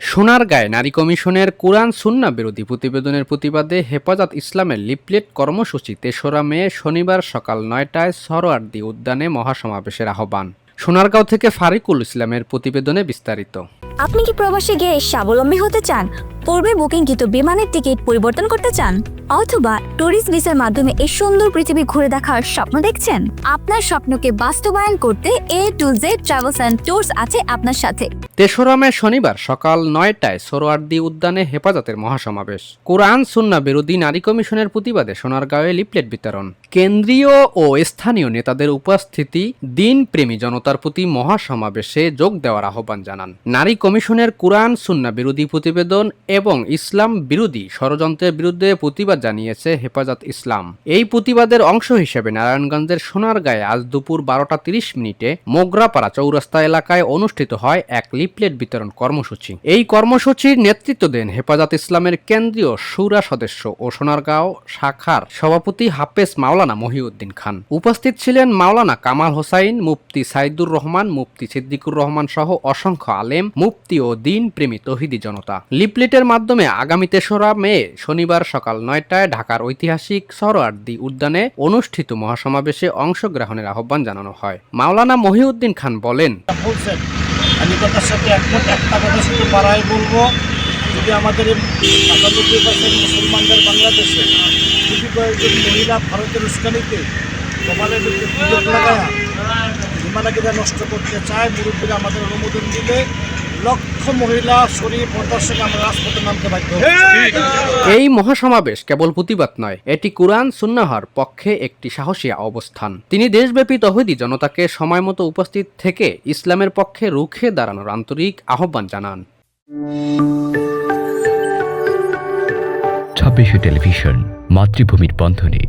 সোনারগাঁয়ে নারী কমিশনের কোরআন সুন্নাহ বিরোধী প্রতিবেদনের প্রতিবাদে হেফাজত ইসলামের লিফলেট কর্মসূচি ৩রা মে শনিবার সকাল ৯টায় সরোয়ার্দী উদ্যানে মহাসমাবেশের আহ্বান। সোনারগাঁও থেকে ফারিকুল ইসলামের প্রতিবেদনে বিস্তারিত। আপনি কি প্রবাসে গিয়ে স্বাবলম্বী হতে চান? পূর্বে বুকিংকৃত বিমানের টিকিট পরিবর্তন করতে চান, অথবা ট্যুরিস্ট ভিসার মাধ্যমে এই সুন্দর পৃথিবী ঘুরে দেখার স্বপ্ন দেখছেন? আপনার স্বপ্নকে বাস্তবায়ন করতে A to Z travels and tours আছে আপনার সাথে। ৩রা মে শনিবার সকাল ৯টায় সোহরাওয়ার্দী উদ্যানে হেফাজতের মহাসমাবেশ। কোরআন সুন্নাহ বিরোধী নারী কমিশনের প্রতিবাদে সোনারগাঁওয়ে লিফলেট বিতরণ, কেন্দ্রীয় ও স্থানীয় নেতাদের উপস্থিতি, দিনপ্রেমী জনতার প্রতি মহাসমাবেশে যোগ দেওয়ার আহ্বান জানান। নারী কমিশনের কোরআন সুন্নাহ বিরোধী প্রতিবেদন এবং ইসলাম বিরোধী ষড়যন্ত্রের বিরুদ্ধে প্রতিবাদ জানিয়েছে হেফাজত ইসলাম। এই প্রতিবাদের অংশ হিসেবে নারায়ণগঞ্জের সোনারগাঁয়ে আজ দুপুর 12টা 30 মিনিটে মোগরাপাড়া চৌরাস্তা এলাকায় অনুষ্ঠিত হয় এক লিফলেট বিতরণ কর্মসূচি। এই কর্মসূচির নেতৃত্ব দেন হেফাজত ইসলামের কেন্দ্রীয় শুরা সদস্য ও সোনারগাঁও শাখার সভাপতি হাফেজ মাওলানা মহিউদ্দিন খান। উপস্থিত ছিলেন মাওলানা কামাল হোসাইন, মুফতি সাইদুর রহমান, মুফতি সিদ্দিকুর রহমান সহ অসংখ্য আলেম, মুফতি ও দিন প্রেমী তৌহিদি জনতা। লিফলেটের মাধ্যমে আগামী ৩রা মে শনিবার সকাল ৯টায় ঢাকার ঐতিহাসিক সরোয়ার্দী উদ্যানে অনুষ্ঠিত মহাসমাবেশে অংশগ্রহণের আহ্বান জানানো হয়। মাওলানা মহিউদ্দিন খান বলেন, আমি কথার সাথে একমত। একটা কথা শুধু পাড়ায় বলবো, যদি আমাদের ৯৫% মুসলমানদের বাংলাদেশে যদি কয়েকজন মহিলা ভারতের উস্কানিতে কপালের মধ্যে সুযোগ লাগায় বিমানাকে নষ্ট করতে চায়, মুরব্বীরা আমাদের অনুমোদন দিলে লক্ষ মহিলা শরীর পর্দার সঙ্গে আমরা রাজপথে নামতে বাধ্য হব। এই মহাসমাবেশ কেবল প্রতিবাদ নয়, এটি কোরআন সুন্নাহর পক্ষে একটি সাহসী অবস্থান। তিনি দেশব্যাপী তৌহিদি জনতাকে সময়মতো উপস্থিত থেকে ইসলামের পক্ষে রুখে দাঁড়ানোর আন্তরিক আহ্বান জানান। ২৬ টেলিভিশন, মাতৃভূমির বন্ধনে।